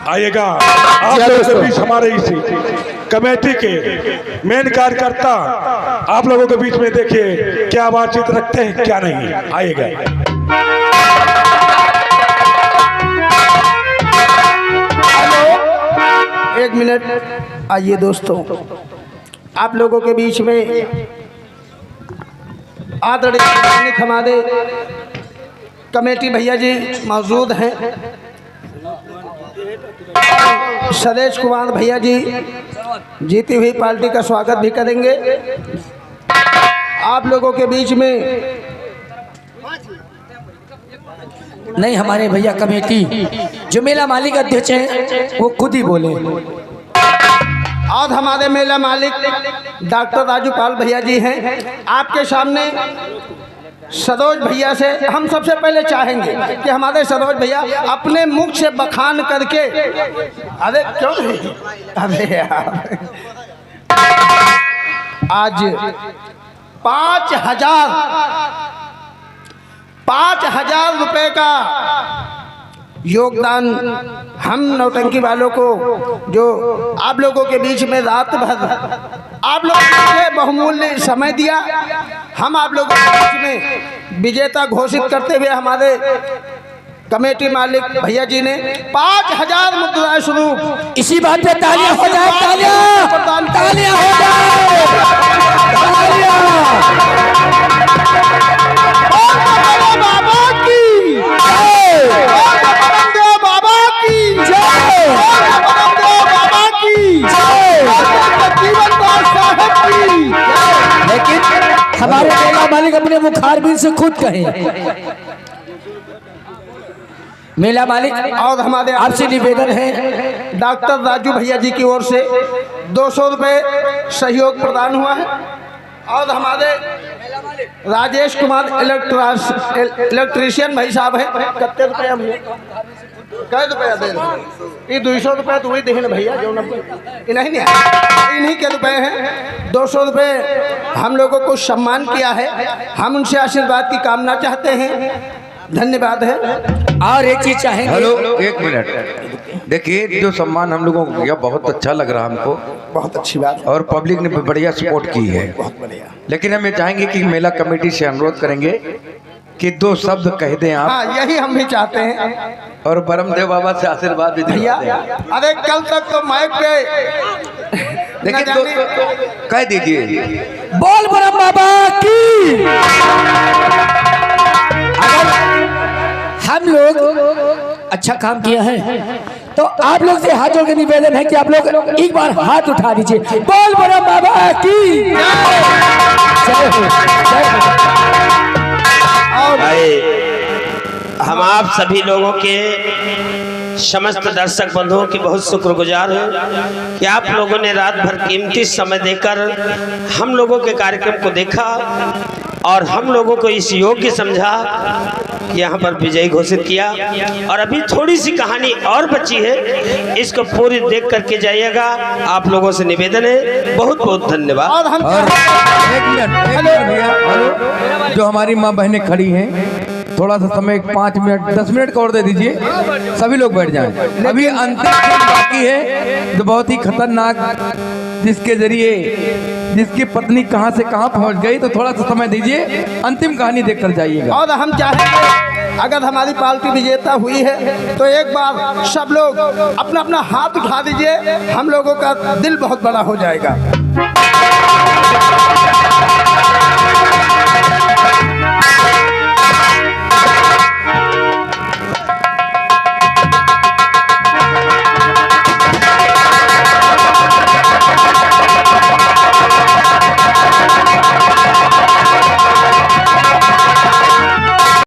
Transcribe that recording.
आइएगा। आप लोगों के बीच हमारे इसी कमेटी के मेन कार्यकर्ता आप लोगों के बीच में देखिए क्या बातचीत रखते हैं क्या नहीं। आइएगा। एक मिनट आइए दोस्तों, आप लोगों के बीच में आदरणीय हमारे कमेटी भैया जी मौजूद हैं। सदेश कुमार भैया जी जीती हुई पार्टी का स्वागत भी करेंगे। आप लोगों के बीच में नहीं, हमारे भैया कमेटी जो मेला मालिक अध्यक्ष हैं वो खुद ही बोले। और हमारे मेला मालिक डॉक्टर राजू पाल भैया जी हैं। आपके सामने सरोज भैया से हम सबसे पहले चाहेंगे कि हमारे सरोज भैया अपने मुख से बखान करके, अरे क्यों नहीं, अरे यार आज 5,000 रुपए का योगदान हम नौटंकी वालों को, जो आप लोगों के बीच में रात भर आप लोगों ने बहुमूल्य समय दिया, हम आप लोगों के बीच में विजेता घोषित करते हुए हमारे कमेटी मालिक भैया जी ने 5,000 मुद्राएं स्वरूप इसी बात पे तालियां हो जाए, तालियां हो जाए, तालियां। बाबा की जय, बाबा की जय, बाबा की जय, लेकिन हमारे मेला मालिक अपने मुखारबिन से खुद कहें। मेला मालिक और हमारे आपसे निवेदन है, डॉक्टर राजू भैया जी की ओर से 200 रुपये सहयोग प्रदान हुआ है। और हमारे राजेश कुमार इलेक्ट्रीशियन भाई साहब हैं, कितने रुपये हम कै रुपया दे रहे? 200 रुपये तो वही देखें भैया जो नहीं इन्हीं के रुपए हैं। 200 रुपये हम लोगों को सम्मान किया है, हम उनसे आशीर्वाद की कामना चाहते हैं। धन्यवाद है। और एक चीज चाहेंगे। हेलो, एक मिनट देखिए, जो सम्मान हम लोगों को किया बहुत अच्छा लग रहा हमको, बहुत अच्छी बात और पब्लिक ने बढ़िया सपोर्ट की है। बहुत बढ़िया। लेकिन हम ये चाहेंगे कि मेला कमेटी से अनुरोध करेंगे कि 2 शब्द कह दें आप, हाँ यही हम भी चाहते हैं। और परमदेव बाबा से आशीर्वाद भी भैया दिलवा दें। अरे कल तक तो माइक पे देखिए, 2 कह दीजिए। बोल ब्रह्म बाबा की। अगर हम लोग अच्छा काम किया है तो आप लोग से हाथ जोड़ के निवेदन है कि आप लोग एक बार हाथ उठा दीजिए। बोल ब्रह्म बाबा की जय हो, जय हो। भाई, हम आप सभी लोगों के समस्त दर्शक बंधुओं की बहुत शुक्रगुजार हैं कि आप लोगों ने रात भर कीमती समय देकर हम लोगों के कार्यक्रम को देखा और हम लोगों को इस योग्य समझा कि यहाँ पर विजयी घोषित किया। और अभी थोड़ी सी कहानी और बची है, इसको पूरी देख करके जाइएगा। आप लोगों से निवेदन है, बहुत बहुत धन्यवाद। और हम एक मिनट भैया, जो हमारी माँ बहनें खड़ी हैं, थोड़ा सा समय 5 मिनट 10 मिनट का और दे दीजिए, सभी लोग बैठ जाएं। अभी अंतिम खेल बाकी है जो बहुत ही खतरनाक, जिसके जरिए जिसकी पत्नी कहां से कहां पहुंच गई, तो थोड़ा सा समय दीजिए, अंतिम कहानी देखकर जाइएगा। और हम चाहेंगे अगर हमारी पार्टी विजेता हुई है तो एक बार सब लोग अपना अपना हाथ उठा दीजिए, हम लोगों का दिल बहुत बड़ा हो जाएगा।